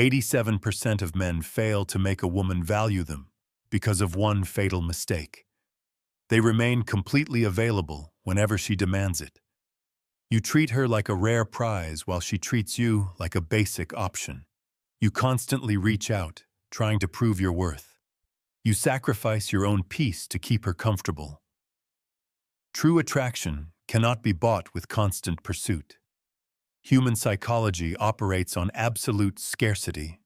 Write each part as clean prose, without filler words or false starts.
87% of men fail to make a woman value them because of one fatal mistake. They remain completely available whenever she demands it. You treat her like a rare prize while she treats you like a basic option. You constantly reach out, trying to prove your worth. You sacrifice your own peace to keep her comfortable. True attraction cannot be bought with constant pursuit. Human psychology operates on absolute scarcity.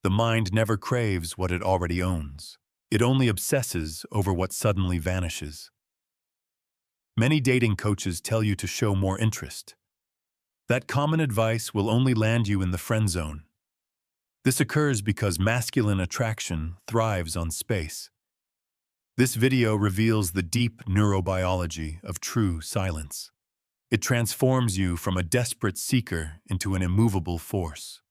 The mind never craves what it already owns. It only obsesses over what suddenly vanishes. Many dating coaches tell you to show more interest. That common advice will only land you in the friend zone. This occurs because masculine attraction thrives on space. This video reveals the deep neurobiology of true silence. It transforms you from a desperate seeker into an immovable force.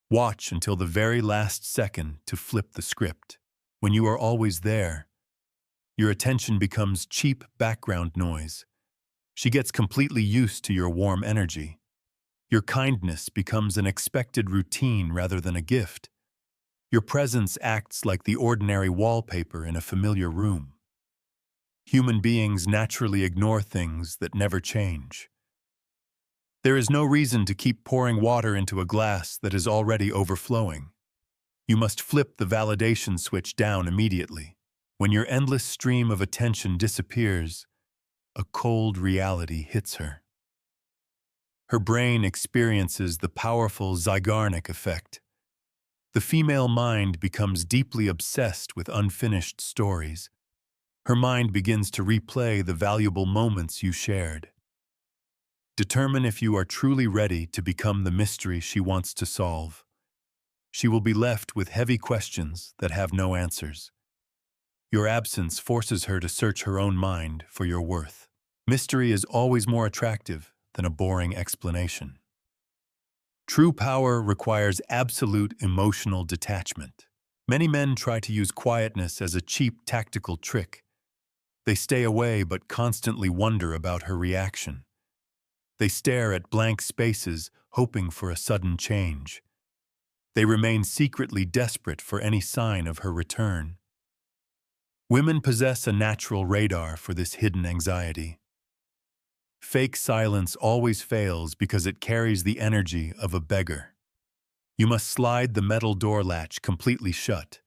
Watch until the very last second to flip the script. When you are always there, your attention becomes cheap background noise. She gets completely used to your warm energy. Your kindness becomes an expected routine rather than a gift. Your presence acts like the ordinary wallpaper in a familiar room. Human beings naturally ignore things that never change. There is no reason to keep pouring water into a glass that is already overflowing. You must flip the validation switch down immediately. When your endless stream of attention disappears, a cold reality hits her. Her brain experiences the powerful Zeigarnik effect. The female mind becomes deeply obsessed with unfinished stories. Her mind begins to replay the valuable moments you shared. Determine if you are truly ready to become the mystery she wants to solve. She will be left with heavy questions that have no answers. Your absence forces her to search her own mind for your worth. Mystery is always more attractive than a boring explanation. True power requires absolute emotional detachment. Many men try to use quietness as a cheap tactical trick. They stay away but constantly wonder about her reaction. They stare at blank spaces, hoping for a sudden change. They remain secretly desperate for any sign of her return. Women possess a natural radar for this hidden anxiety. Fake silence always fails because it carries the energy of a beggar. You must slide the metal door latch completely shut.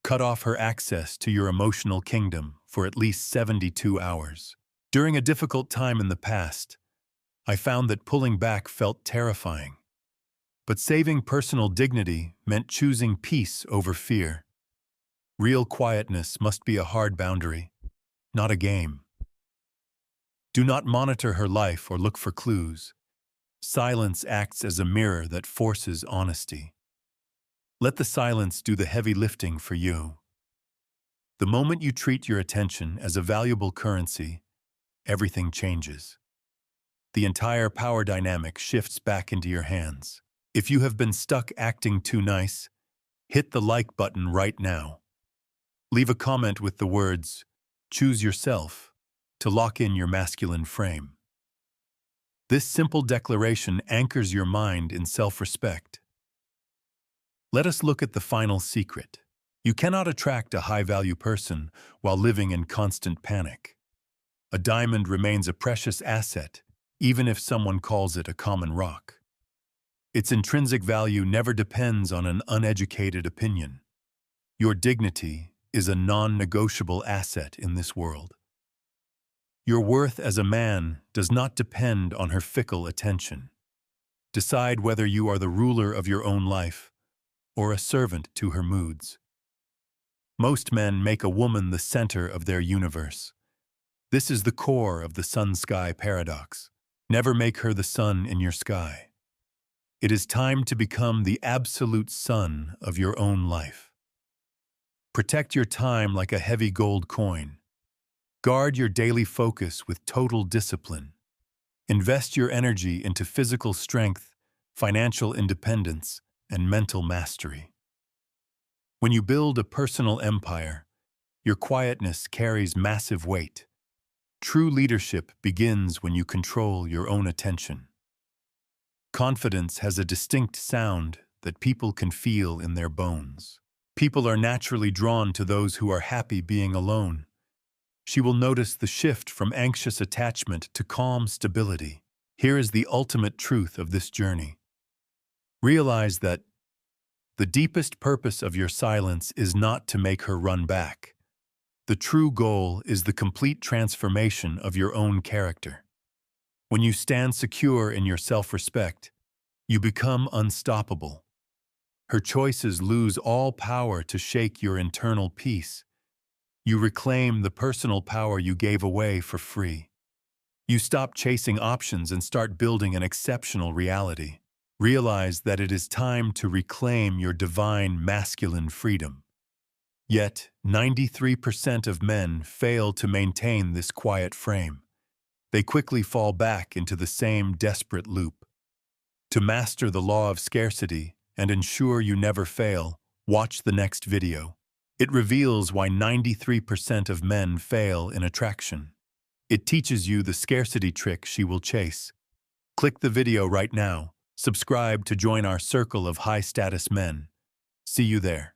Cut off her access to your emotional kingdom for at least 72 hours. During a difficult time in the past, I found that pulling back felt terrifying. But saving personal dignity meant choosing peace over fear. Real quietness must be a hard boundary, not a game. Do not monitor her life or look for clues. Silence acts as a mirror that forces honesty. Let the silence do the heavy lifting for you. The moment you treat your attention as a valuable currency, everything changes. The entire power dynamic shifts back into your hands. If you have been stuck acting too nice, hit the like button right now. Leave a comment with the words, "Choose yourself," to lock in your masculine frame. This simple declaration anchors your mind in self-respect. Let us look at the final secret. You cannot attract a high-value person while living in constant panic. A diamond remains a precious asset, even if someone calls it a common rock. Its intrinsic value never depends on an uneducated opinion. Your dignity is a non-negotiable asset in this world. Your worth as a man does not depend on her fickle attention. Decide whether you are the ruler of your own life or a servant to her moods. Most men make a woman the center of their universe. This is the core of the sun-sky paradox. Never make her the sun in your sky. It is time to become the absolute sun of your own life. Protect your time like a heavy gold coin. Guard your daily focus with total discipline. Invest your energy into physical strength, financial independence, and mental mastery. When you build a personal empire, your quietness carries massive weight. True leadership begins when you control your own attention. Confidence has a distinct sound that people can feel in their bones. People are naturally drawn to those who are happy being alone. She will notice the shift from anxious attachment to calm stability. Here is the ultimate truth of this journey. Realize that the deepest purpose of your silence is not to make her run back. The true goal is the complete transformation of your own character. When you stand secure in your self-respect, you become unstoppable. Her choices lose all power to shake your internal peace. You reclaim the personal power you gave away for free. You stop chasing options and start building an exceptional reality. Realize that it is time to reclaim your divine masculine freedom. Yet, 93% of men fail to maintain this quiet frame. They quickly fall back into the same desperate loop. To master the law of scarcity and ensure you never fail, watch the next video. It reveals why 93% of men fail in attraction. It teaches you the scarcity trick she will chase. Click the video right now. Subscribe to join our circle of high-status men. See you there.